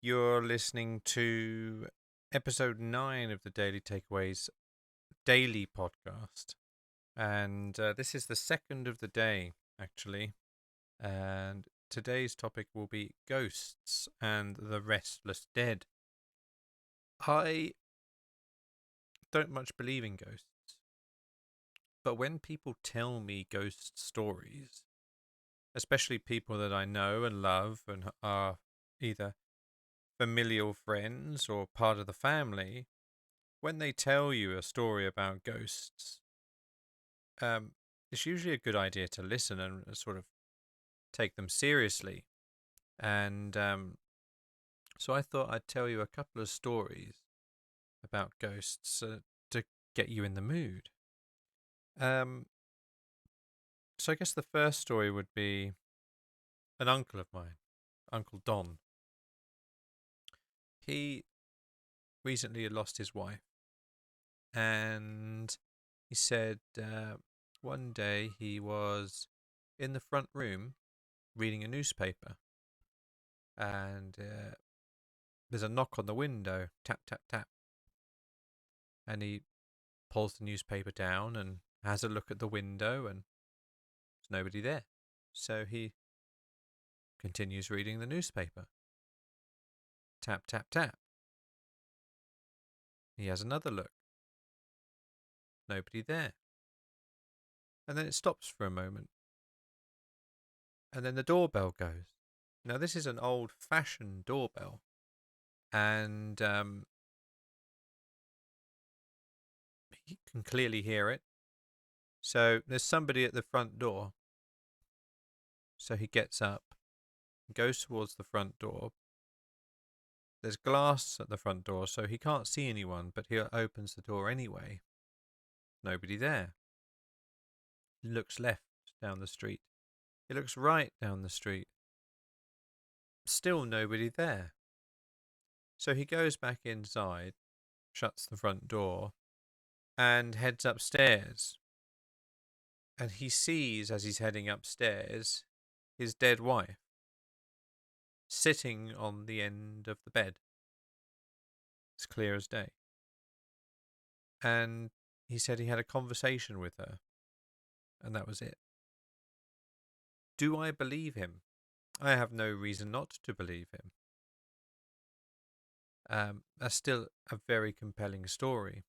You're listening to episode 9 of the Daily Takeaways daily podcast. And this is the second of the day, actually. And today's topic will be ghosts and the restless dead. I don't much believe in ghosts, but when people tell me ghost stories, especially people that I know and love and are either familial friends or part of the family, when they tell you a story about ghosts, um, it's usually a good idea to listen and sort of take them seriously. And so I thought I'd tell you a couple of stories about ghosts to get you in the mood. Um, so I guess the first story would be an uncle of mine, Uncle Don. He recently had lost his wife, and he said one day he was in the front room reading a newspaper, and there's a knock on the window, tap, tap, tap. And he pulls the newspaper down and has a look at the window, and there's nobody there. So he continues reading the newspaper. Tap, tap, tap. He has another look. Nobody there. And then it stops for a moment. And then the doorbell goes. Now, this is an old-fashioned doorbell. And he can clearly hear it. So there's somebody at the front door. So he gets up, goes towards the front door. There's glass at the front door, so he can't see anyone, but he opens the door anyway. Nobody there. He looks left down the street. He looks right down the street. Still nobody there. So he goes back inside, shuts the front door, and heads upstairs. And he sees, as he's heading upstairs, his dead wife sitting on the end of the bed. It's clear as day. And he said he had a conversation with her, and that was it. Do I believe him? I have no reason not to believe him. That's still a very compelling story.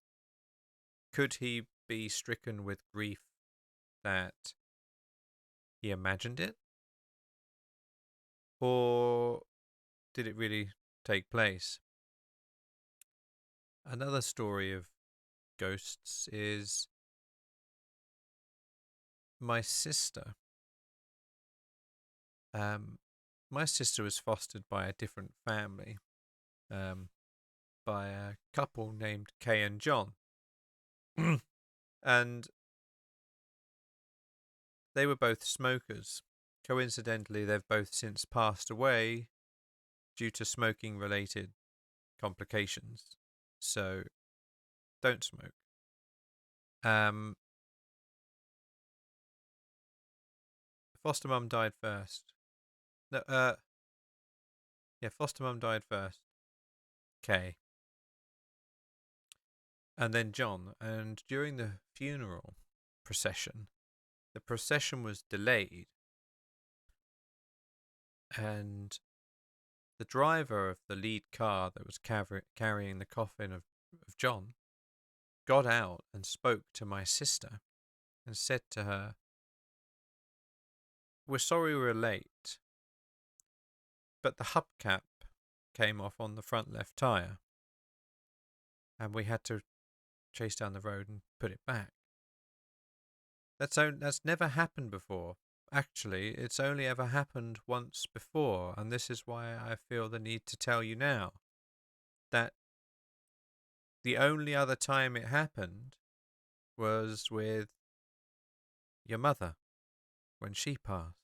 Could he be stricken with grief that he imagined it? Or did it really take place? Another story of ghosts is my sister. My sister was fostered by a different family, by a couple named Kay and John. And they were both smokers. Coincidentally, they've both since passed away due to smoking related complications. So don't smoke. Foster mum died first. No, foster mum died first. Kay. And then John. And during the funeral procession, the procession was delayed. And the driver of the lead car that was carrying the coffin of John got out and spoke to my sister and said to her, "We're sorry we're late, but the hubcap came off on the front left tyre, and we had to chase down the road and put it back." That's never happened before. Actually, it's only ever happened once before, and this is why I feel the need to tell you now that the only other time it happened was with your mother when she passed.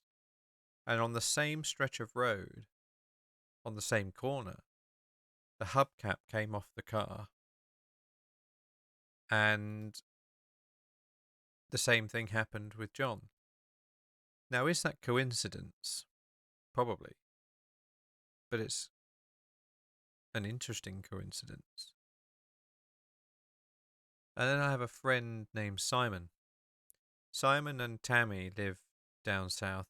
And on the same stretch of road, on the same corner, the hubcap came off the car, and the same thing happened with John. Now, is that coincidence? Probably. But it's an interesting coincidence. And then I have a friend named Simon. Simon and Tammy live down south,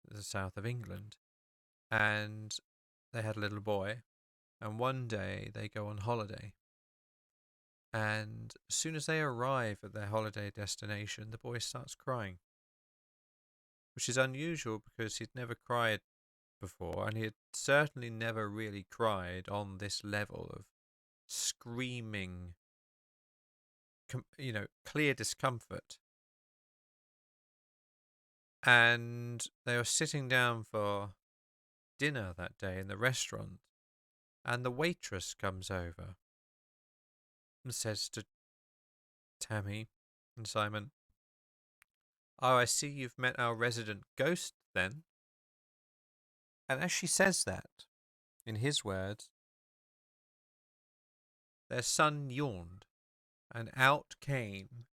the south of England, and they had a little boy. And one day they go on holiday. And as soon as they arrive at their holiday destination, the boy starts crying, which is unusual because he'd never cried before, and he had certainly never really cried on this level of screaming, clear discomfort. And they were sitting down for dinner that day in the restaurant, and the waitress comes over and says to Tammy and Simon, "Oh, I see you've met our resident ghost then." And as she says that, in his words, their son yawned, and out came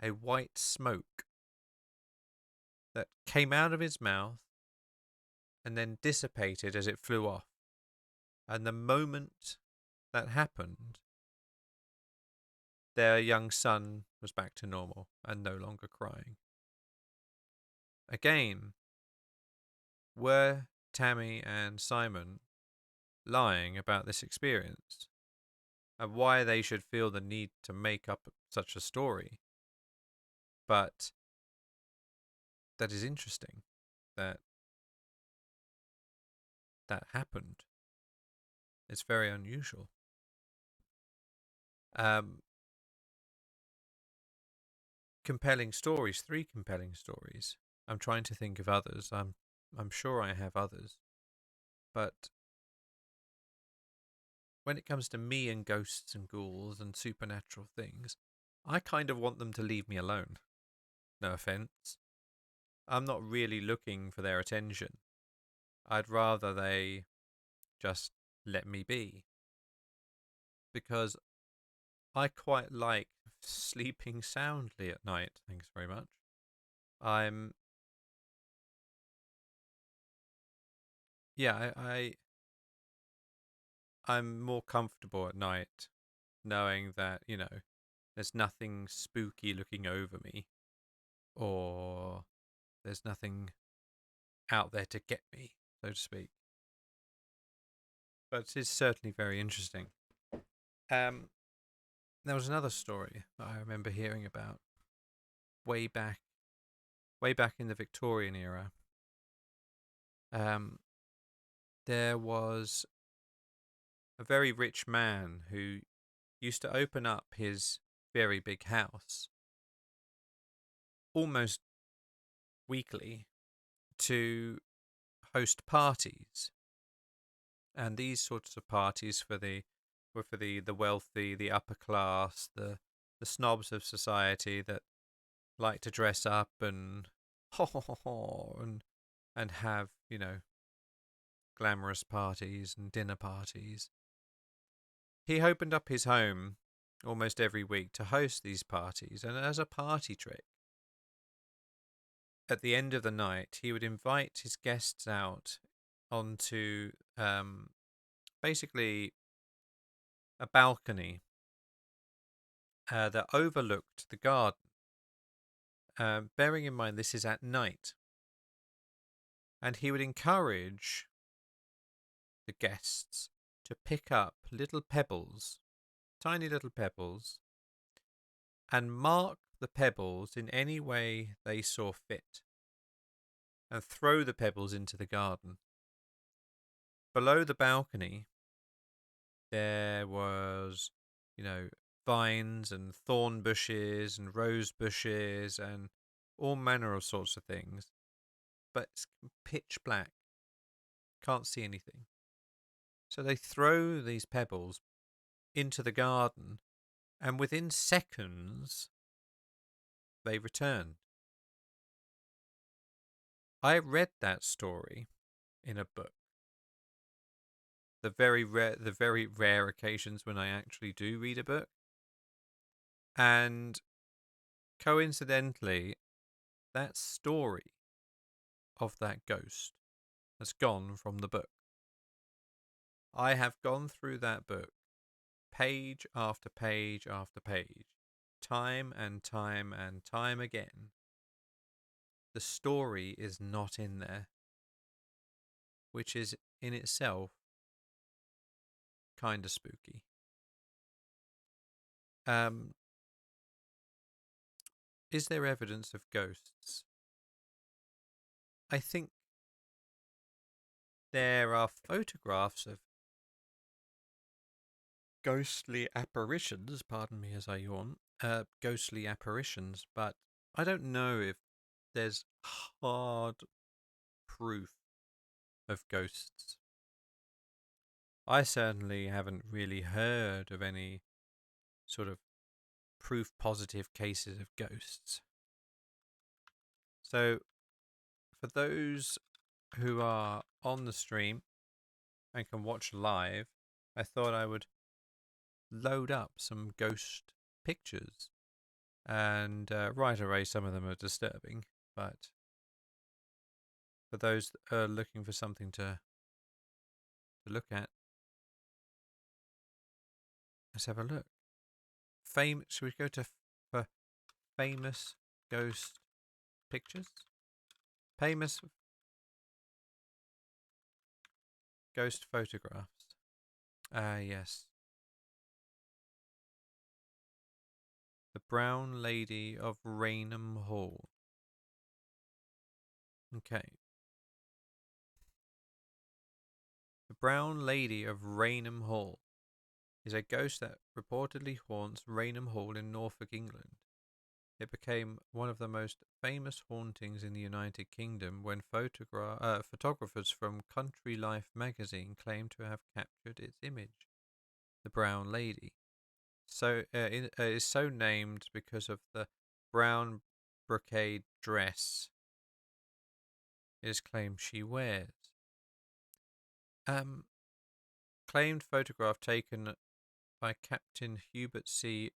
a white smoke that came out of his mouth and then dissipated as it flew off. And the moment that happened, their young son was back to normal and no longer crying. Again, were Tammy and Simon lying about this experience and why they should feel the need to make up such a story? But that is interesting that that happened. It's very unusual. Compelling stories, 3 compelling stories. I'm trying to think of others. I'm sure I have others. But when it comes to me and ghosts and ghouls and supernatural things, I kind of want them to leave me alone. No offense. I'm not really looking for their attention. I'd rather they just let me be. Because I quite like sleeping soundly at night. Thanks very much. I'm more comfortable at night knowing that, there's nothing spooky looking over me, or there's nothing out there to get me, so to speak. But it's certainly very interesting. There was another story that I remember hearing about way back in the Victorian era. There was a very rich man who used to open up his very big house almost weekly to host parties. And these sorts of parties were for the wealthy, the upper class, the snobs of society that like to dress up and and have, glamorous parties and dinner parties. He opened up his home almost every week to host these parties, and as a party trick, at the end of the night, he would invite his guests out onto basically a balcony that overlooked the garden. Bearing in mind this is at night. And he would encourage the guests to pick up little pebbles, tiny little pebbles, and mark the pebbles in any way they saw fit, and throw the pebbles into the garden. Below the balcony, there was, vines and thorn bushes and rose bushes and all manner of sorts of things. But it's pitch black. Can't see anything. So they throw these pebbles into the garden, and within seconds, they return. I read that story in a book. The very rare occasions when I actually do read a book. And coincidentally, that story of that ghost has gone from the book. I have gone through that book, page after page after page, time and time and time again. The story is not in there, which is in itself kind of spooky. Is there evidence of ghosts? I think there are photographs of ghostly apparitions, pardon me as I yawn, ghostly apparitions, but I don't know if there's hard proof of ghosts. I certainly haven't really heard of any sort of proof positive cases of ghosts. So, for those who are on the stream and can watch live, I thought I would load up some ghost pictures. And right away, some of them are disturbing, but for those that are looking for something to look at, let's have a look. Should we go to for famous ghost pictures? Famous ghost photographs. Yes. The Brown Lady of Raynham Hall. Okay. The Brown Lady of Raynham Hall is a ghost that reportedly haunts Raynham Hall in Norfolk, England. It became one of the most famous hauntings in the United Kingdom when photographers from Country Life magazine claimed to have captured its image. The Brown Lady is so named because of the brown brocade dress it is claimed she wears. Claimed photograph taken by Captain Hubert C.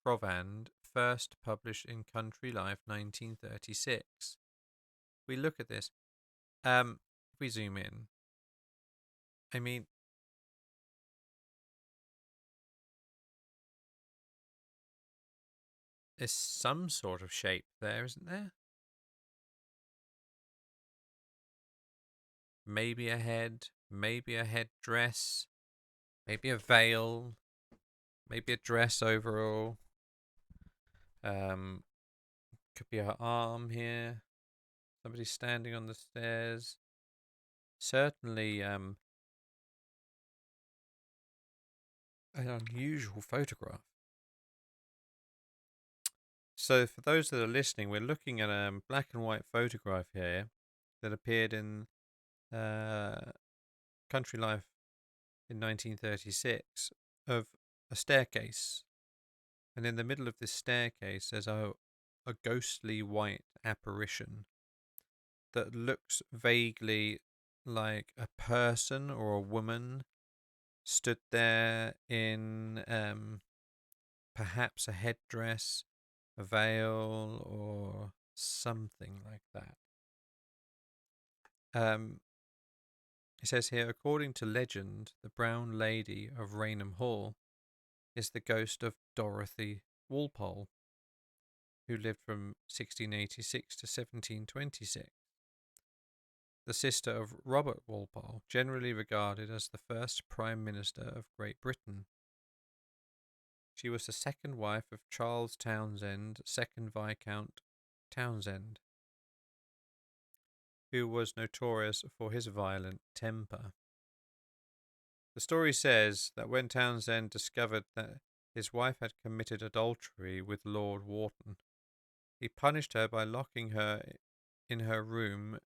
Provand, first published in Country Life 1936. We look at this. If we zoom in, I mean, there's some sort of shape there, isn't there? Maybe a head, maybe a headdress, maybe a veil, maybe a dress overall. Could be her arm here. Somebody standing on the stairs. Certainly, an unusual photograph. So, for those that are listening, we're looking at a black and white photograph here that appeared in Country Life in 1936 of a staircase. And in the middle of this staircase, there's a ghostly white apparition that looks vaguely like a person or a woman stood there in perhaps a headdress, a veil, or something like that. It says here, according to legend, the Brown Lady of Raynham Hall is the ghost of Dorothy Walpole, who lived from 1686 to 1726. The sister of Robert Walpole, generally regarded as the first Prime Minister of Great Britain. She was the second wife of Charles Townshend, 2nd Viscount Townshend, who was notorious for his violent temper. The story says that when Townshend discovered that his wife had committed adultery with Lord Wharton, he punished her by locking her in her room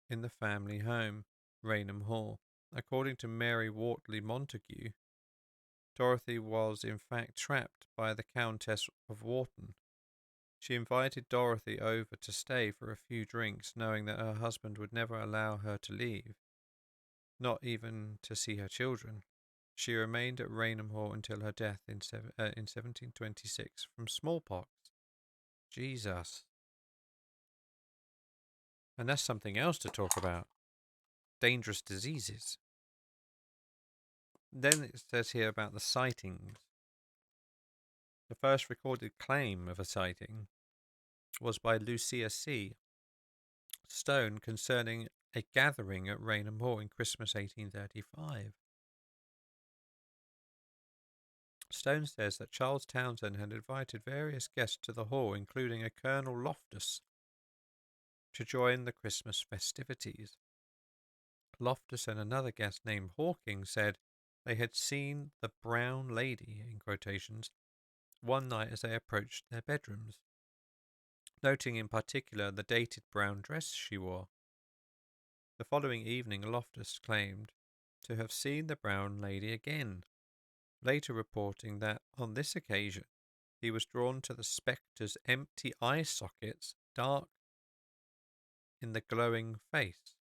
in the family home, Raynham Hall. According to Mary Wortley Montague, Dorothy was in fact trapped by the Countess of Wharton. She invited Dorothy over to stay for a few drinks, knowing that her husband would never allow her to leave, not even to see her children. She remained at Raynham Hall until her death in 1726 from smallpox. Jesus. And that's something else to talk about. Dangerous diseases. Then it says here about the sightings. The first recorded claim of a sighting was by Lucia C. Stone concerning a gathering at Raynham Hall in Christmas 1835. Stone says that Charles Townshend had invited various guests to the hall, including a Colonel Loftus, to join the Christmas festivities. Loftus and another guest named Hawking said they had seen the brown lady, in quotations, one night as they approached their bedrooms, noting in particular the dated brown dress she wore. The following evening, Loftus claimed to have seen the brown lady again, later reporting that on this occasion he was drawn to the spectre's empty eye sockets, dark in the glowing face.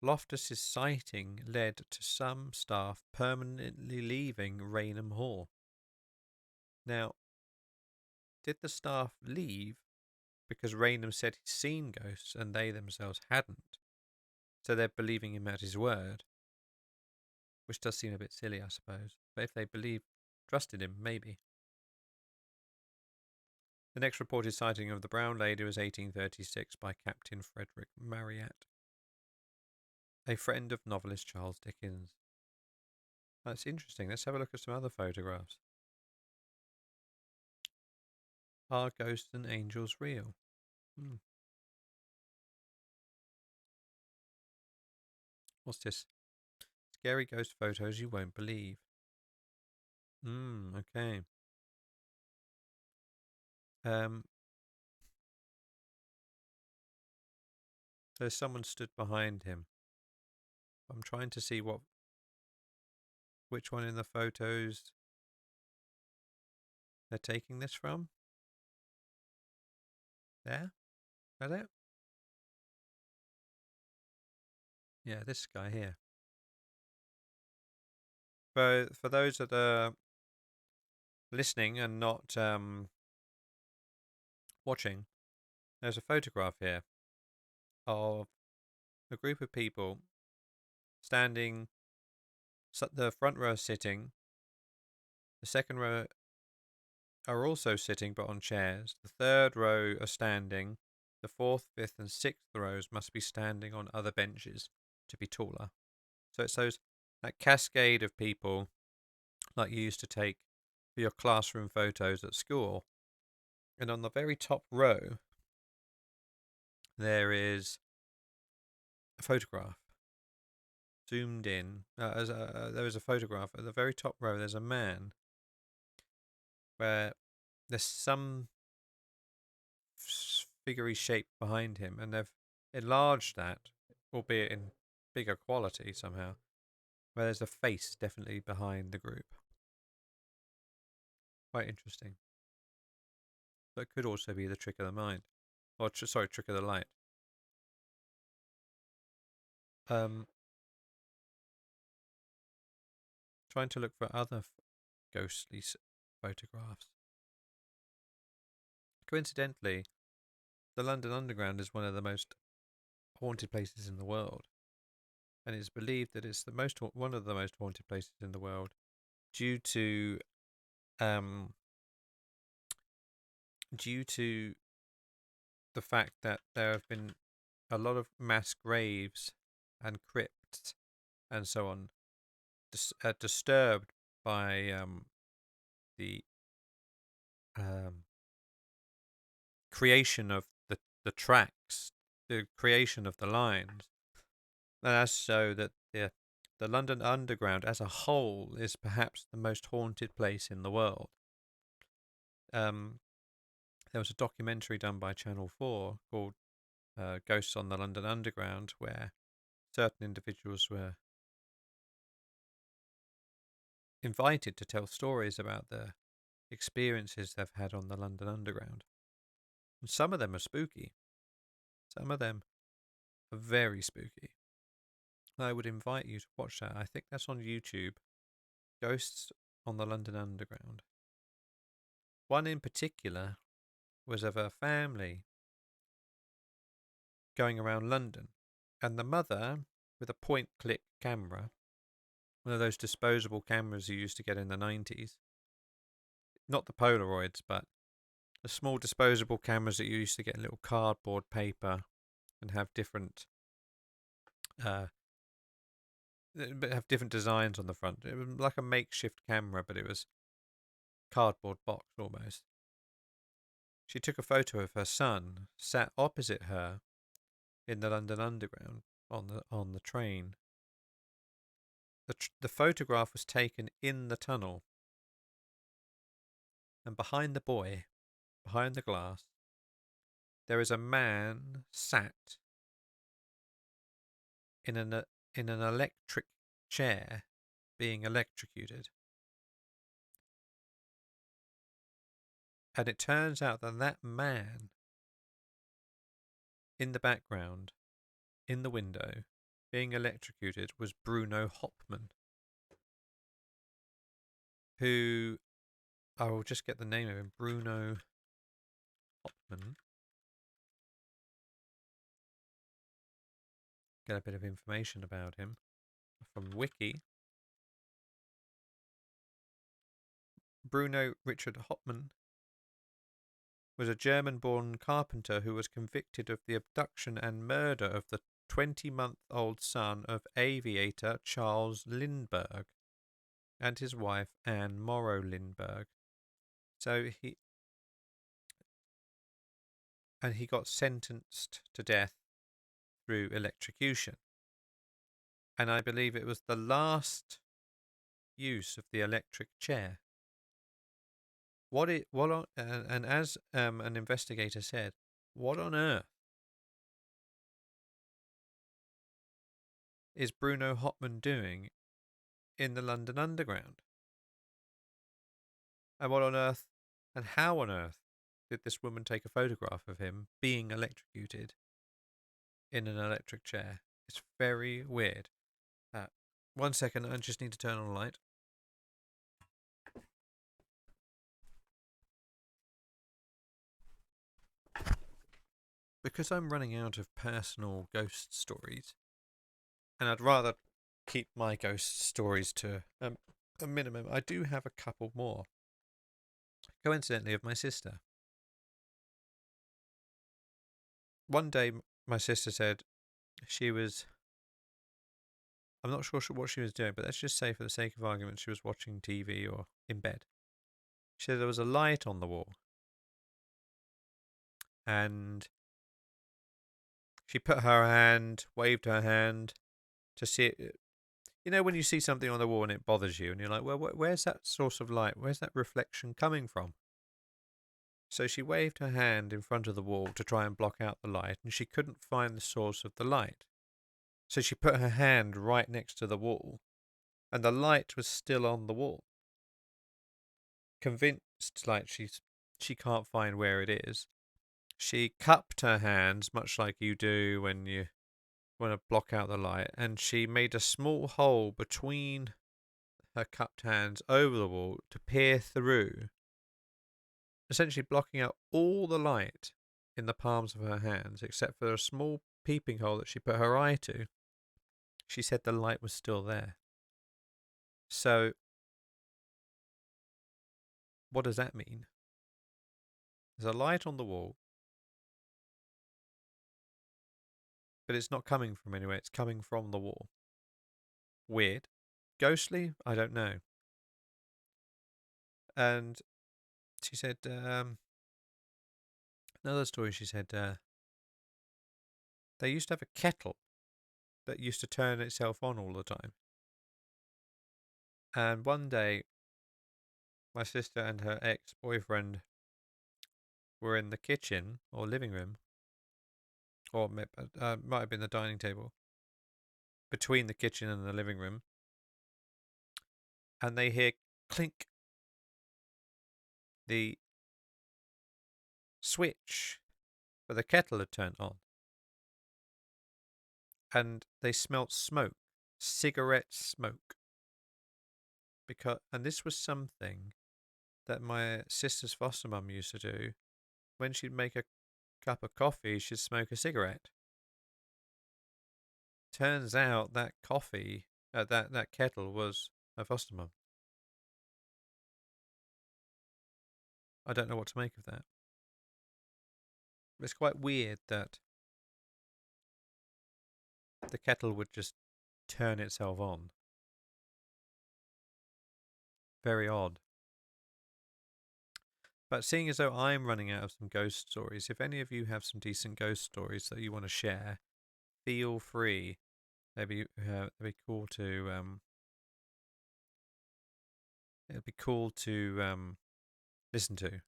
Loftus's sighting led to some staff permanently leaving Raynham Hall. Now, did the staff leave because Raynham said he'd seen ghosts and they themselves hadn't? So they're believing him at his word, which does seem a bit silly, I suppose. But if they trusted him, maybe. The next reported sighting of the Brown Lady was 1836 by Captain Frederick Marryat, a friend of novelist Charles Dickens. That's interesting. Let's have a look at some other photographs. Are ghosts and angels real? What's this? Scary ghost photos you won't believe. Okay. There's someone stood behind him. I'm trying to see which one in the photos they're taking this from. There? Is that it? Yeah, this guy here. For those that are listening and not watching, there's a photograph here of a group of people standing. The front row is sitting. The second row are also sitting but on chairs. The third row are standing. The fourth, fifth, and sixth rows must be standing on other benches to be taller. So it's that cascade of people like you used to take for your classroom photos at school. And on the very top row, there is a photograph zoomed in. There is a photograph at the very top row. There's a man where there's some figurey shape behind him, and they've enlarged that, albeit in bigger quality somehow, where there's a face definitely behind the group. Quite interesting. But it could also be the trick of the mind, or trick of the light. Trying to look for other ghostly photographs. Coincidentally, the London Underground is one of the most haunted places in the world, and it's believed that it's one of the most haunted places in the world due to the fact that there have been a lot of mass graves and crypts and so on disturbed by the creation of the tracks, the creation of the lines. And that's so that the London Underground as a whole is perhaps the most haunted place in the world. There was a documentary done by Channel 4 called Ghosts on the London Underground, where certain individuals were invited to tell stories about the experiences they've had on the London Underground. And some of them are spooky. Some of them are very spooky. I would invite you to watch that. I think that's on YouTube. Ghosts on the London Underground. One in particular was of a family going around London, and the mother with a point-click camera, one of those disposable cameras you used to get in the 90s. Not the Polaroids, but the small disposable cameras that you used to get in little cardboard paper and have different designs on the front. It was like a makeshift camera, but it was cardboard box almost. She took a photo of her son sat opposite her in the London Underground on the train. The photograph was taken in the tunnel, and behind the boy, behind the glass, there is a man sat in an electric chair being electrocuted. And it turns out that that man in the background, in the window, being electrocuted was Bruno Hopman, who, I will just get the name of him, Bruno Hopman. Get a bit of information about him from Wiki. Bruno Richard Hopman was a German-born carpenter who was convicted of the abduction and murder of the 20-month-old son of aviator Charles Lindbergh and his wife Anne Morrow Lindbergh. So he got sentenced to death through electrocution. And I believe it was the last use of the electric chair. And as an investigator said, what on earth is Bruno Hopman doing in the London Underground? And what on earth, and how on earth, did this woman take a photograph of him being electrocuted in an electric chair? It's very weird. 1 second, I just need to turn on a light. Because I'm running out of personal ghost stories, and I'd rather keep my ghost stories to a minimum, I do have a couple more. Coincidentally, of my sister. One day, my sister said I'm not sure what she was doing, but let's just say for the sake of argument, she was watching TV or in bed. She said there was a light on the wall. And she put her hand, waved her hand to see it. You know when you see something on the wall and it bothers you and you're like, well, where's that source of light? Where's that reflection coming from? So she waved her hand in front of the wall to try and block out the light, and she couldn't find the source of the light. So she put her hand right next to the wall, and the light was still on the wall. Convinced like she can't find where it is, she cupped her hands, much like you do when you want to block out the light, and she made a small hole between her cupped hands over the wall to peer through, essentially blocking out all the light in the palms of her hands except for a small peeping hole that she put her eye to. She said the light was still there. So, what does that mean? There's a light on the wall, but it's not coming from anywhere. It's coming from the wall. Weird. Ghostly? I don't know. And she said, another story, she said, they used to have a kettle that used to turn itself on all the time. And one day, my sister and her ex-boyfriend were in the kitchen or living room, or might have been the dining table, between the kitchen and the living room, and they hear clink. The switch for the kettle had turned on, and they smelt smoke, cigarette smoke. And this was something that my sister's foster mum used to do. When she'd make a cup of coffee, she'd smoke a cigarette. Turns out that coffee, that kettle was a foster mum. I don't know what to make of that. It's quite weird that the kettle would just turn itself on. Very odd. But seeing as though I'm running out of some ghost stories, if any of you have some decent ghost stories that you want to share, feel free. It'd be cool to listen to.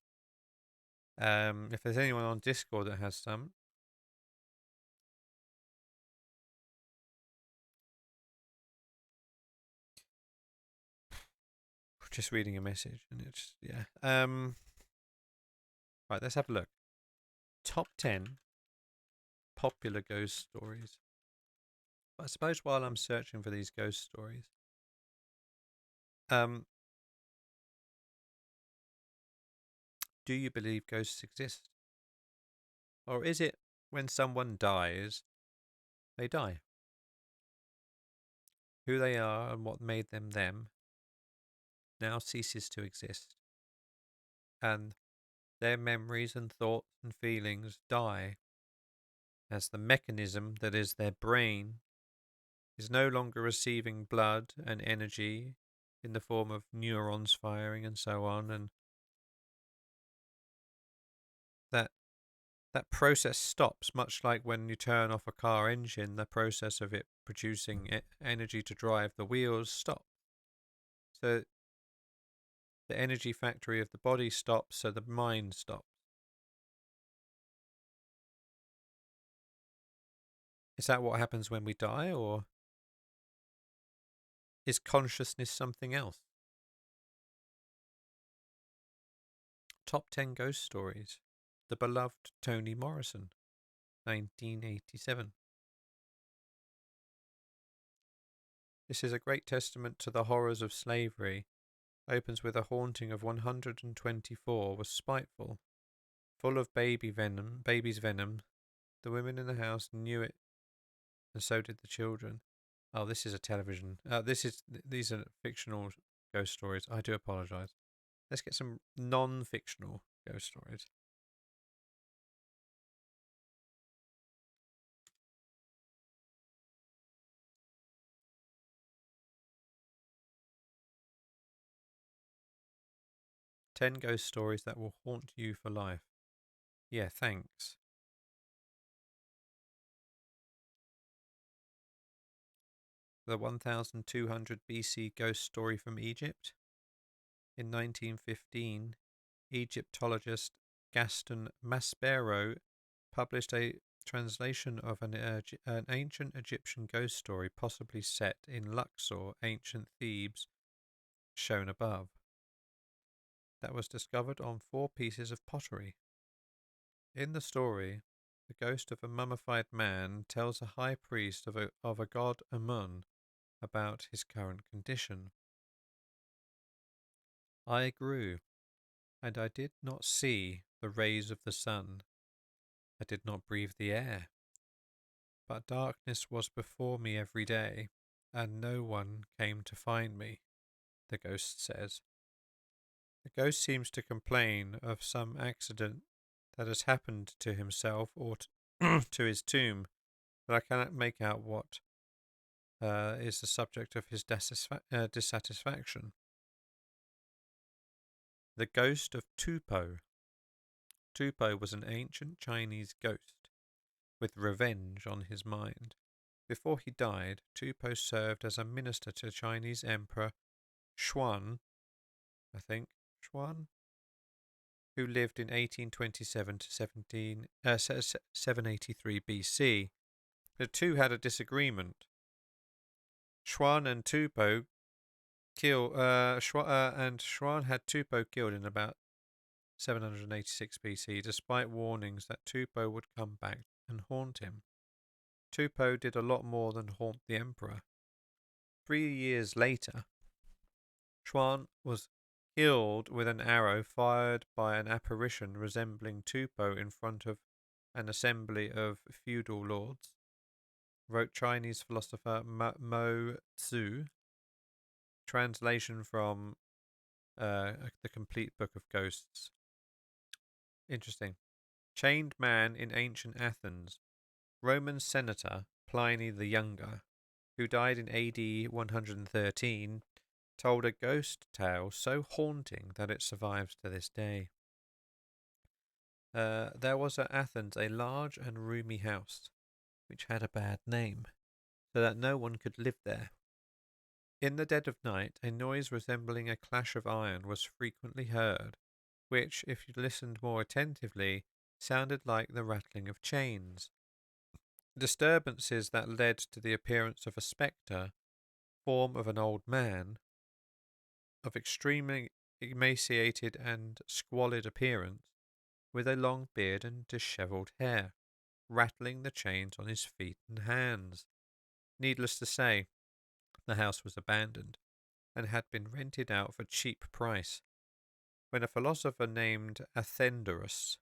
If there's anyone on Discord that has some, just reading a message and it's yeah. Right, let's have a look. Top 10 popular ghost stories. But I suppose while I'm searching for these ghost stories, do you believe ghosts exist? Or is it when someone dies, they die? Who they are and what made them them now ceases to exist. And their memories and thoughts and feelings die as the mechanism that is their brain is no longer receiving blood and energy in the form of neurons firing and so on, and that process stops, much like when you turn off a car engine, the process of it producing energy to drive the wheels stops. So the energy factory of the body stops, so the mind stops. Is that what happens when we die, or is consciousness something else? Top 10 ghost stories. The beloved Toni Morrison, 1987. This is a great testament to the horrors of slavery. Opens with a haunting of 124, was spiteful, full of baby's venom. The women in the house knew it, and so did the children. Oh, this is a television. These are fictional ghost stories. I do apologise. Let's get some non-fictional ghost stories. "10 ghost stories that will haunt you for life." Yeah, thanks. The 1200 BC ghost story from Egypt. In 1915, Egyptologist Gaston Maspero published a translation of an ancient Egyptian ghost story, possibly set in Luxor, ancient Thebes, shown above, that was discovered on 4 pieces of pottery. In the story, the ghost of a mummified man tells a high priest of a god Amun about his current condition. "I grew, and I did not see the rays of the sun. I did not breathe the air. But darkness was before me every day, and no one came to find me," the ghost says. The ghost seems to complain of some accident that has happened to himself or to his tomb, but I cannot make out what is the subject of his dissatisfaction. The ghost of Tupo. Tupo was an ancient Chinese ghost with revenge on his mind. Before he died, Tupo served as a minister to Chinese Emperor Xuan, who lived in 1827 to 783 BC. The two had a disagreement. Xuan and Tupo Xuan had Tupo killed in about 786 BC, despite warnings that Tupo would come back and haunt him. Tupo did a lot more than haunt the emperor. 3 years later, Xuan was killed with an arrow fired by an apparition resembling Tupo in front of an assembly of feudal lords. wrote Chinese philosopher Mo Tzu. Translation from The Complete Book of Ghosts. Interesting. Chained man in ancient Athens. Roman senator Pliny the Younger, who died in AD 113, told a ghost tale so haunting that it survives to this day. There was at Athens a large and roomy house, which had a bad name, so that no one could live there. In the dead of night, a noise resembling a clash of iron was frequently heard, which, if you listened more attentively, sounded like the rattling of chains. Disturbances that led to the appearance of a spectre, form of an old man, of extremely emaciated and squalid appearance, with a long beard and dishevelled hair, rattling the chains on his feet and hands. Needless to say, the house was abandoned, and had been rented out for cheap price. When a philosopher named Athenodorus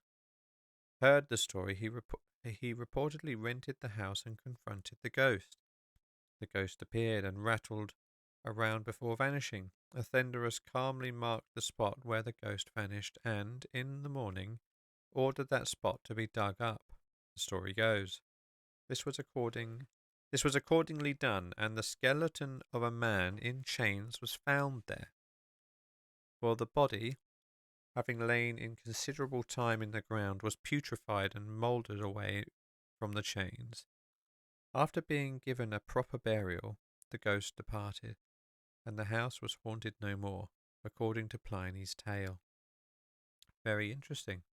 heard the story, he reportedly rented the house and confronted the ghost. The ghost appeared and rattled around before vanishing. Athenodorus calmly marked the spot where the ghost vanished and, in the morning, ordered that spot to be dug up. The story goes. This was accordingly done, and the skeleton of a man in chains was found there. For the body, having lain in considerable time in the ground, was putrefied and mouldered away from the chains. After being given a proper burial, the ghost departed, and the house was haunted no more, according to Pliny's tale. Very interesting.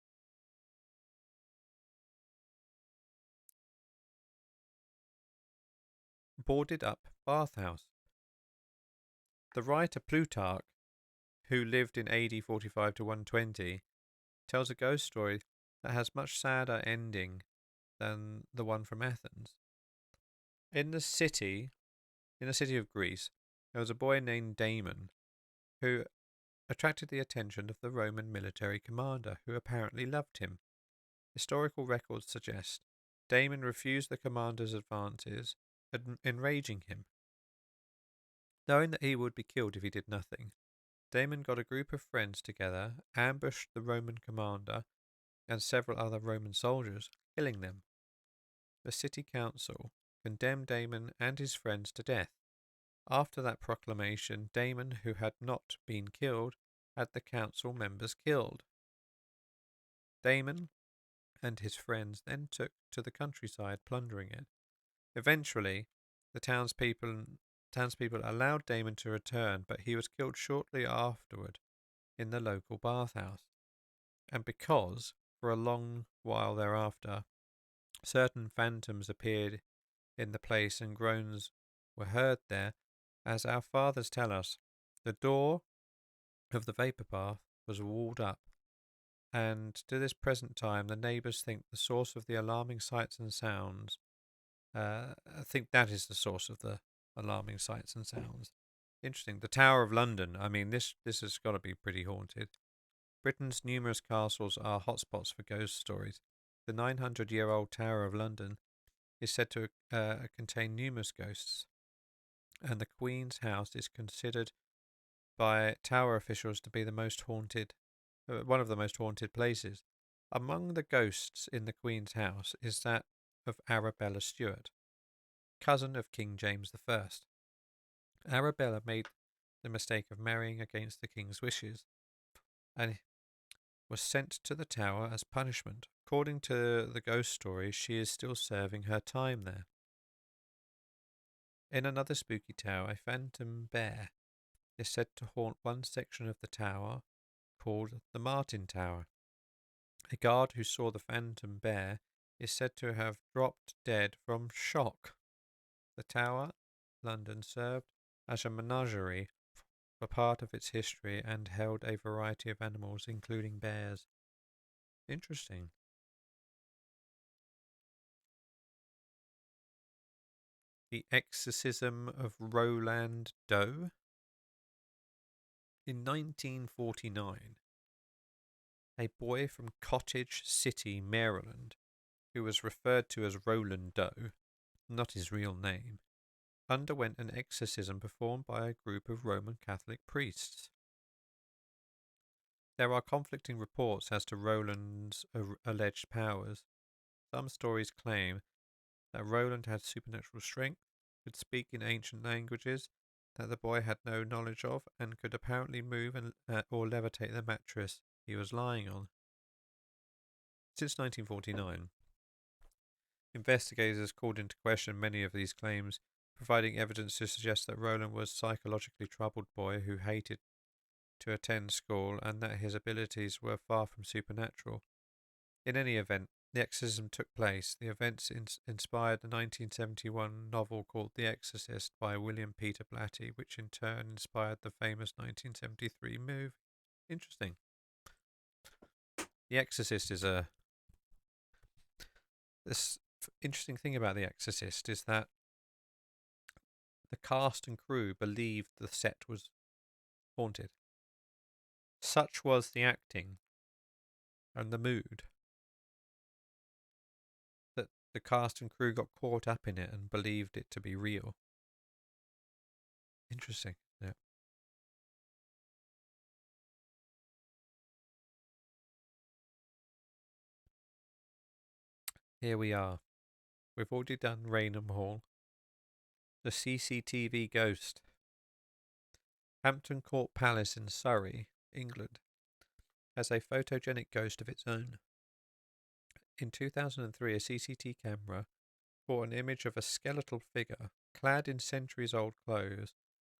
Boarded up bathhouse. The writer Plutarch, who lived in AD 45 to 120, tells a ghost story that has much sadder ending than the one from Athens. In the city of Greece, there was a boy named Damon, who attracted the attention of the Roman military commander, who apparently loved him. Historical records suggest Damon refused the commander's advances, enraging him. Knowing that he would be killed if he did nothing, Damon got a group of friends together, ambushed the Roman commander and several other Roman soldiers, killing them. The city council condemned Damon and his friends to death. After that proclamation, Damon, who had not been killed, had the council members killed. Damon and his friends then took to the countryside, plundering it. Eventually, the townspeople allowed Damon to return, but he was killed shortly afterward in the local bathhouse. And because, for a long while thereafter, certain phantoms appeared in the place and groans were heard there, as our fathers tell us, the door of the vapour bath was walled up, and to this present time the neighbours think the source of the alarming sights and sounds I think that is the source of the alarming sights and sounds. Interesting. The Tower of London. I mean, this has got to be pretty haunted. Britain's numerous castles are hotspots for ghost stories. The 900-year-old Tower of London is said to contain numerous ghosts, and the Queen's house is considered by tower officials to be the most haunted, one of the most haunted places. Among the ghosts in the Queen's house is that of Arabella Stuart, cousin of King James I. Arabella made the mistake of marrying against the king's wishes, and was sent to the Tower as punishment. According to the ghost story, she is still serving her time there. In another spooky tower, a phantom bear is said to haunt one section of the tower called the Martin Tower. A guard who saw the phantom bear is said to have dropped dead from shock. The Tower, London, served as a menagerie for part of its history and held a variety of animals, including bears. Interesting. The Exorcism of Roland Doe. In 1949, a boy from Cottage City, Maryland, who was referred to as Roland Doe, not his real name, underwent an exorcism performed by a group of Roman Catholic priests. There are conflicting reports as to Roland's alleged powers. Some stories claim that Roland had supernatural strength, could speak in ancient languages that the boy had no knowledge of, and could apparently move or levitate the mattress he was lying on. Since 1949, investigators called into question many of these claims, providing evidence to suggest that Roland was a psychologically troubled boy who hated to attend school and that his abilities were far from supernatural. In any event, the exorcism took place. The events inspired the 1971 novel called The Exorcist by William Peter Blatty, which in turn inspired the famous 1973 movie. Interesting. The Exorcist is this interesting thing about The Exorcist is that the cast and crew believed the set was haunted. Such was the acting and the mood that the cast and crew got caught up in it and believed it to be real. Interesting, yeah. Here we are. We've already done Raynham Hall. The CCTV ghost. Hampton Court Palace in Surrey, England, has a photogenic ghost of its own. In 2003, a CCTV camera caught an image of a skeletal figure, clad in centuries-old clothes,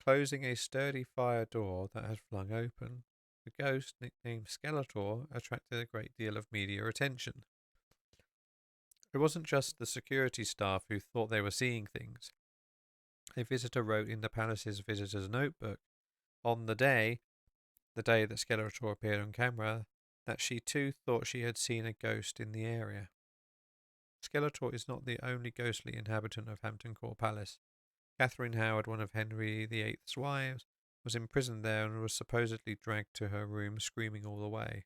closing a sturdy fire door that had flung open. The ghost, nicknamed Skeletor, attracted a great deal of media attention. It wasn't just the security staff who thought they were seeing things. A visitor wrote in the palace's visitor's notebook on the day that Skeletor appeared on camera, that she too thought she had seen a ghost in the area. Skeletor is not the only ghostly inhabitant of Hampton Court Palace. Catherine Howard, one of Henry VIII's wives, was imprisoned there and was supposedly dragged to her room screaming all the way.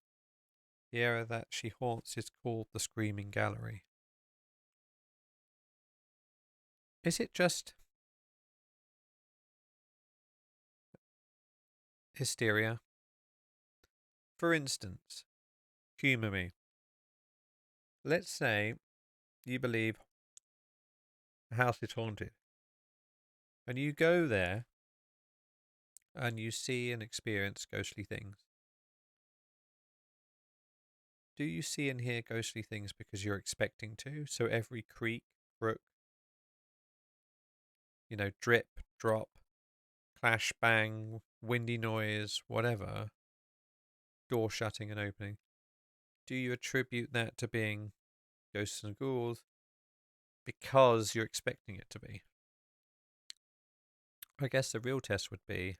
The area that she haunts is called the Screaming Gallery. Is it just hysteria? For instance, humour me. Let's say you believe a house is haunted, and you go there and you see and experience ghostly things. Do you see and hear ghostly things because you're expecting to? So every creak, crook, drip, drop, clash, bang, windy noise, whatever, door shutting and opening, do you attribute that to being ghosts and ghouls because you're expecting it to be? I guess the real test would be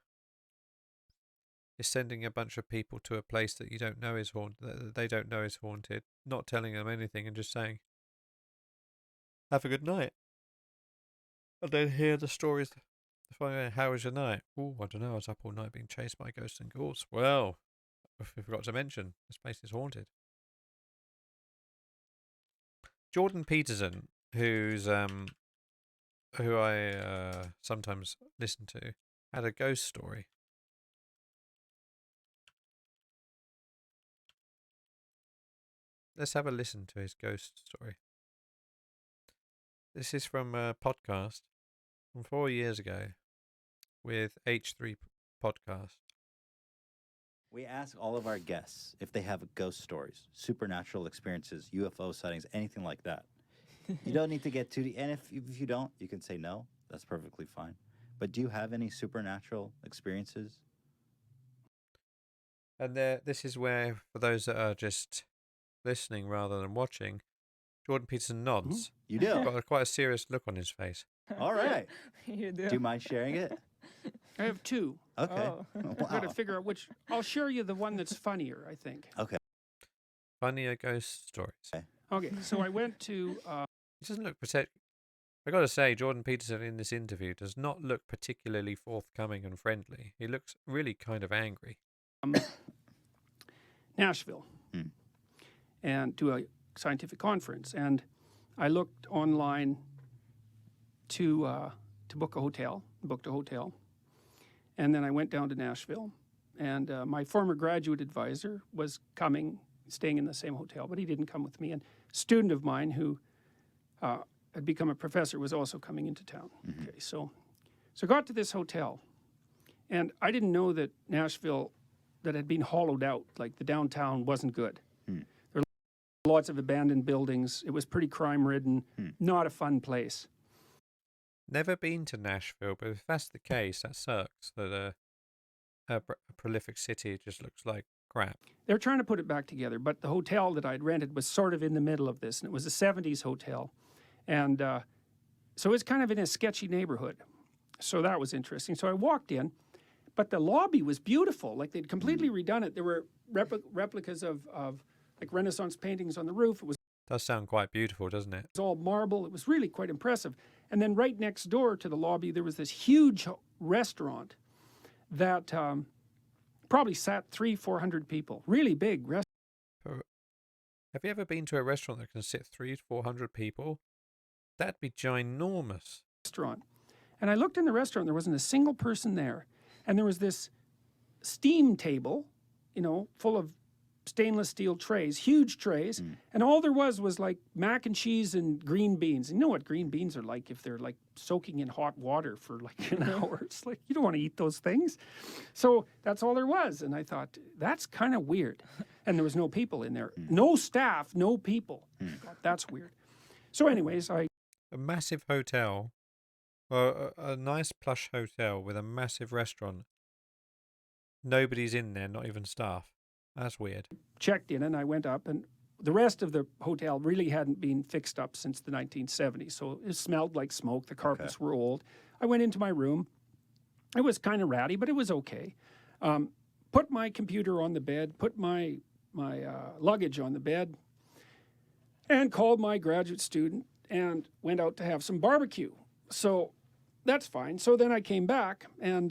is sending a bunch of people to a place that you don't know is haunted, that they don't know is haunted, not telling them anything and just saying, have a good night. And then hear the stories. How was your night? Oh, I don't know. I was up all night being chased by ghosts and ghouls. Well, we forgot to mention, this place is haunted. Jordan Peterson, who I sometimes listen to, had a ghost story. Let's have a listen to his ghost story. This is from a podcast from 4 years ago with H3 Podcast. We ask all of our guests if they have ghost stories, supernatural experiences, UFO sightings, anything like that. You don't need to get too deep. And if you don't, you can say no. That's perfectly fine. But do you have any supernatural experiences? And this is where, for those that are just listening rather than watching, Jordan Peterson nods. Mm-hmm. You do? Got quite a serious look on his face. All right. You do. Do you mind sharing it? I have two. Okay. Oh. Wow. I've got to figure out which. I'll share you the one that's funnier, I think. Okay. Funnier ghost stories. Okay, so I went to... He doesn't look I got to say, Jordan Peterson in this interview does not look particularly forthcoming and friendly. He looks really kind of angry. Nashville and to a scientific conference. And I looked online to book a hotel, booked a hotel. And then I went down to Nashville. And my former graduate advisor was coming, staying in the same hotel, but he didn't come with me. And a student of mine who had become a professor was also coming into town. Okay, so I got to this hotel, and I didn't know that Nashville, that had been hollowed out, like the downtown wasn't good. There were lots of abandoned buildings. It was pretty crime-ridden, not a fun place. Never been to Nashville, but if that's the case, that sucks. That a prolific city just looks like crap. They're trying to put it back together, but the hotel that I'd rented was sort of in the middle of this, and it was a 70s hotel. And so it's kind of in a sketchy neighborhood. So that was interesting. So I walked in, but the lobby was beautiful. Like they'd completely redone it. There were replicas of like Renaissance paintings on the roof. It was Does sound quite beautiful, doesn't it? all marble. It was really quite impressive. And then right next door to the lobby, there was this huge restaurant that probably sat 300-400 people. Really big restaurant. Have you ever been to a restaurant that can sit 300-400 people? That'd be ginormous. And I looked in the restaurant, there wasn't a single person there. And there was this steam table, you know, full of stainless steel trays, huge trays. And all there was like mac and cheese and green beans. And you know what green beans are like if they're like soaking in hot water for like an hour. It's like, you don't want to eat those things. So that's all there was. And I thought, that's kind of weird. And there was no people in there. No staff, no people. I thought, that's weird. So anyways, A massive hotel, or a nice plush hotel with a massive restaurant. Nobody's in there, not even staff. That's weird. checked in and I went up, and the rest of the hotel really hadn't been fixed up since the 1970s. So it smelled like smoke. The carpets were old. I went into my room. It was kind of ratty, but it was okay. Put my computer on the bed, put my luggage on the bed, and called my graduate student and went out to have some barbecue. So that's fine. So then I came back and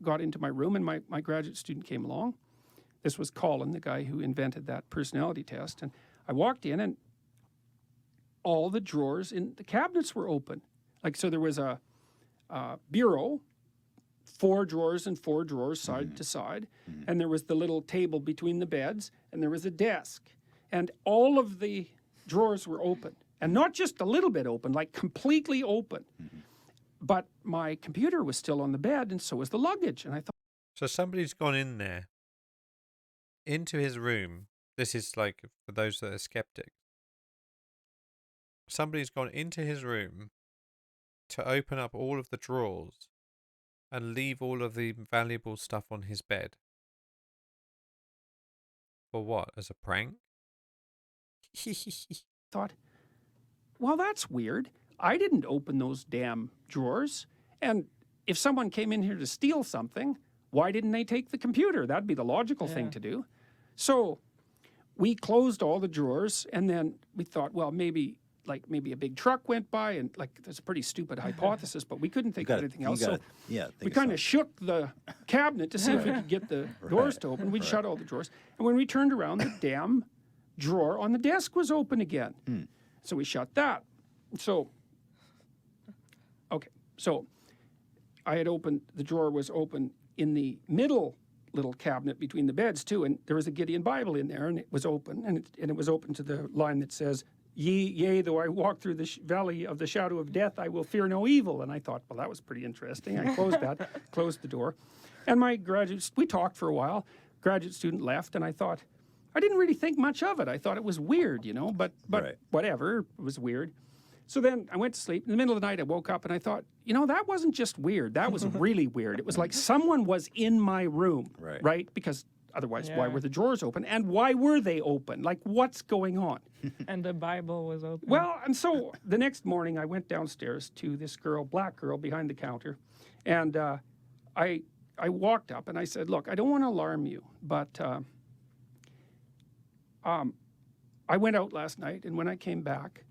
got into my room, and my graduate student came along. This was Colin, the guy who invented that personality test. And I walked in, and all the drawers in the cabinets were open. Like, so there was a bureau, 4 drawers and 4 drawers side to side. And there was the little table between the beds, and there was a desk. And all of the drawers were open. And not just a little bit open, like completely open. But my computer was still on the bed, and so was the luggage. And I thought, So somebody's gone in there, into his room. This is like for those that are skeptics. Somebody's gone into his room to open up all of the drawers and leave all of the valuable stuff on his bed. For what? As a prank? thought, well, that's weird. I didn't open those damn drawers. And if someone came in here to steal something, why didn't they take the computer? That'd be the logical thing to do. So we closed all the drawers, and then we thought, well, maybe a big truck went by, and like, that's a pretty stupid hypothesis, but we couldn't think of anything else. So we kind of shook the cabinet to see if we could get the doors to open. We'd shut all the drawers. And when we turned around, the damn drawer on the desk was open again. So we shut that. So, okay. So I had opened, the drawer was open in the middle little cabinet between the beds too, and there was a Gideon Bible in there, and it was open, and it was open to the line that says, Yea, though I walk through the valley of the shadow of death, I will fear no evil. And I thought, well, that was pretty interesting. I closed that, closed the door. And my we talked for a while. Graduate student left, and I thought, I didn't really think much of it. I thought it was weird, you know, but whatever, it was weird. So then I went to sleep. In the middle of the night, I woke up, and I thought, you know, that wasn't just weird. That was really weird. It was like someone was in my room, right? Because otherwise, why were the drawers open? And why were they open? Like, what's going on? And the Bible was open. Well, and so the next morning, I went downstairs to this girl, black girl, behind the counter. And I walked up, and I said, look, I don't want to alarm you, but I went out last night, and when I came back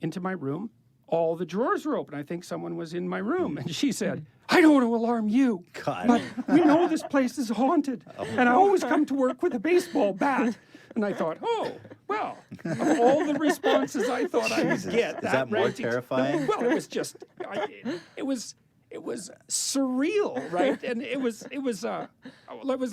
into my room, all the drawers were open. I think someone was in my room. And she said, I don't want to alarm you, God. but we know this place is haunted. And I always come to work with a baseball bat. And I thought, oh, well, of all the responses I thought I would Jesus. get. Is that more rating- terrifying? Well, it was just, it was surreal, right? And it was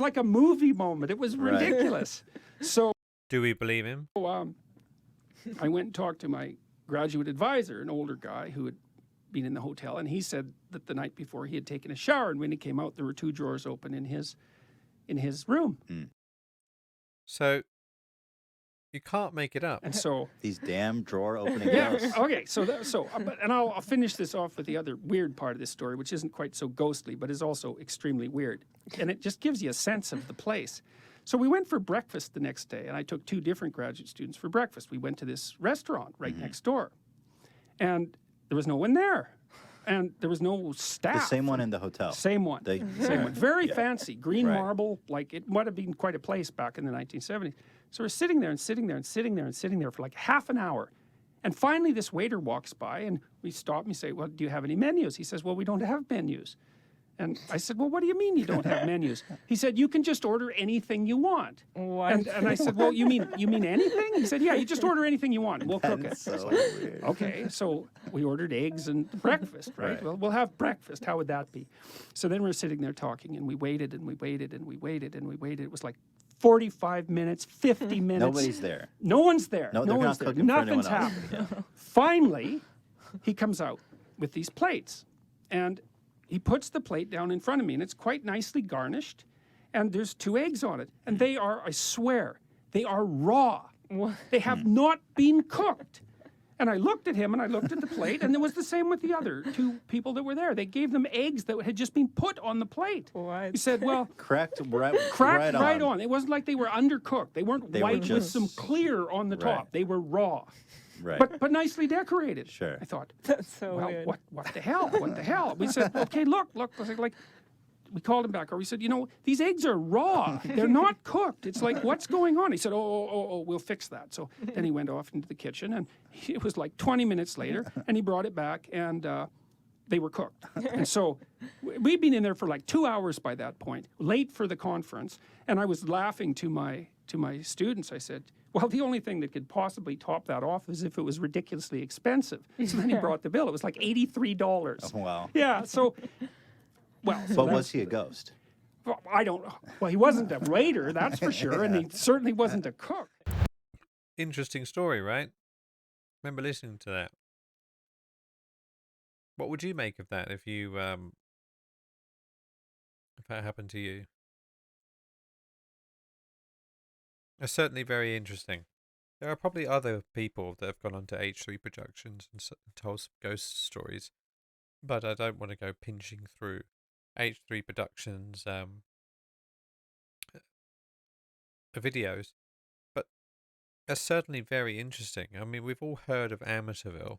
like a movie moment. It was Right. ridiculous. So Do we believe him? I went and talked to my graduate advisor, an older guy who had been in the hotel, and he said that the night before he had taken a shower, and when he came out, there were 2 drawers open in his room. So you can't make it up. And so, These damn drawer opening yeah, ghosts. okay, and I'll finish this off with the other weird part of this story, which isn't quite so ghostly, but is also extremely weird, and it just gives you a sense of the place. So we went for breakfast the next day, and I took 2 different graduate students for breakfast. We went to this restaurant right next door, and there was no one there, and there was no staff. The same one in the hotel. Same one. Same one. Very fancy, green Right. marble, like it might have been quite a place back in the 1970s. So we're sitting there and sitting there and sitting there and sitting there for like half an hour. And finally, this waiter walks by, and we stop and we say, well, do you have any menus? He says, well, we don't have menus. And I said, well, what do you mean you don't have menus? He said, you can just order anything you want. What? And I said, well, you mean anything? He said, yeah, you just order anything you want, and we'll cook it. That's so It's like, weird. okay, so we ordered eggs and breakfast, right? Right. Well, we'll have breakfast. How would that be? So then we're sitting there talking, and we waited and we waited and we waited and we waited. It was like 45 minutes, 50 minutes. Nobody's there. No one's there. No, No they're not one's there. cooking for anyone Nothing's else. happening. Finally, he comes out with these plates, and he puts the plate down in front of me, and it's quite nicely garnished, and there's 2 eggs on it, and they are, I swear, they are raw. They have not been cooked. And I looked at him, and I looked at the plate, and it was the same with the other 2 people that were there. They gave them eggs that had just been put on the plate. What? He said, well, Cracked cracked right on. It wasn't like they were undercooked. They weren't They were white with just- some clear on the top. Right. They were raw. Right. But nicely decorated. Sure. I thought, That's so well, weird. what the hell? What the hell? We said, okay, look. I was like, we called him back, or we said, you know, these eggs are raw. They're not cooked. It's like, what's going on? He said, oh, we'll fix that. So then he went off into the kitchen, and it was like 20 minutes later, and he brought it back, and they were cooked. And so we'd been in there for like 2 hours by that point, late for the conference, and I was laughing to my students. I said, well, the only thing that could possibly top that off is if it was ridiculously expensive. So then he brought the bill. It was like $83. Oh, wow. Yeah, so, well. so But that's- was he a ghost? well, I don't know. Well, he wasn't a waiter, that's for sure, and he certainly wasn't a cook. Interesting story, right? Remember listening to that. What would you make of that if that happened to you? It's certainly very interesting. There are probably other people that have gone on to H3 Productions and told some ghost stories, but I don't want to go pinching through H3 Productions videos. But it's certainly very interesting. I mean, we've all heard of Amityville.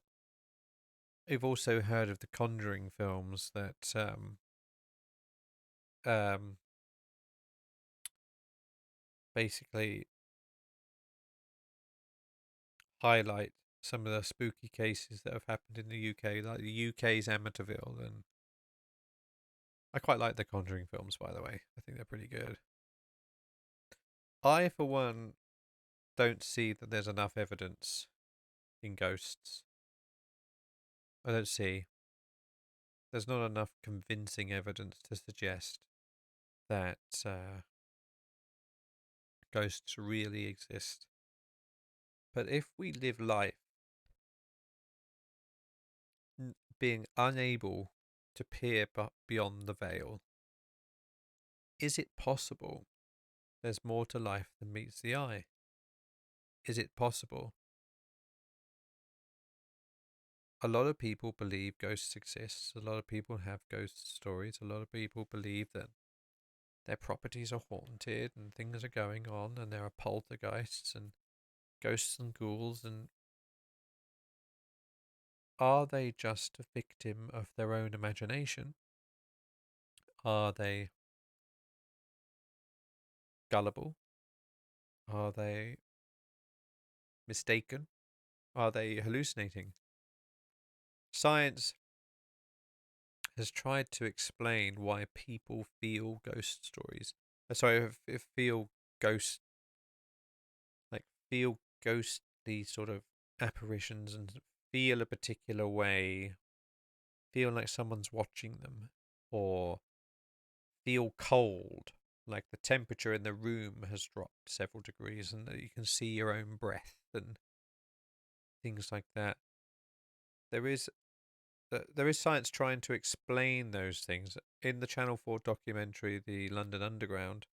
We've also heard of the Conjuring films that basically highlight some of the spooky cases that have happened in the UK, like the UK's Amityville, and I quite like the Conjuring films, by the way. I think they're pretty good. I, for one, don't see that there's enough evidence in ghosts. I don't see. There's not enough convincing evidence to suggest that ghosts really exist. But if we live life being unable to peer beyond the veil, is it possible there's more to life than meets the eye? Is it possible? A lot of people believe ghosts exist. A lot of people have ghost stories. A lot of people believe that their properties are haunted and things are going on and there are poltergeists and ghosts and ghouls. And are they just a victim of their own imagination? Are they gullible? Are they mistaken? Are they hallucinating? science has tried to explain why people feel ghost stories. Feel ghost, feel ghostly sort of apparitions and feel a particular way, feel like someone's watching them, or feel cold, like the temperature in the room has dropped several degrees and that you can see your own breath and things like that. There is science trying to explain those things. In the Channel 4 documentary, The London Underground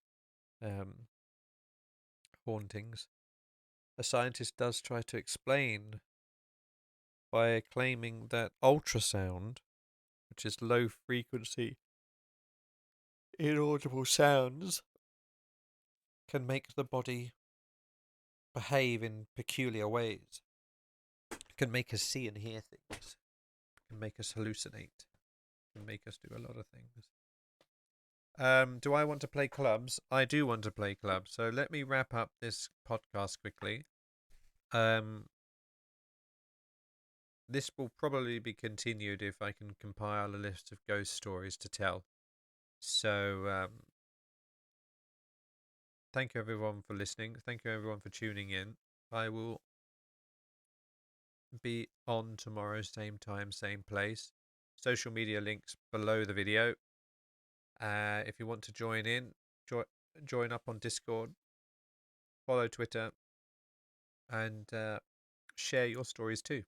Hauntings, a scientist does try to explain by claiming that ultrasound, which is low frequency, inaudible sounds, can make the body behave in peculiar ways. It can make us see and hear things. It can make us hallucinate. It can make us do a lot of things. Do I want to play clubs? I do want to play clubs. So let me wrap up this podcast quickly. This will probably be continued if I can compile a list of ghost stories to tell. So thank you everyone for listening. Thank you everyone for tuning in. I will be on tomorrow, same time, same place. Social media links below the video. If you want to join in, join up on Discord, follow Twitter, and share your stories too.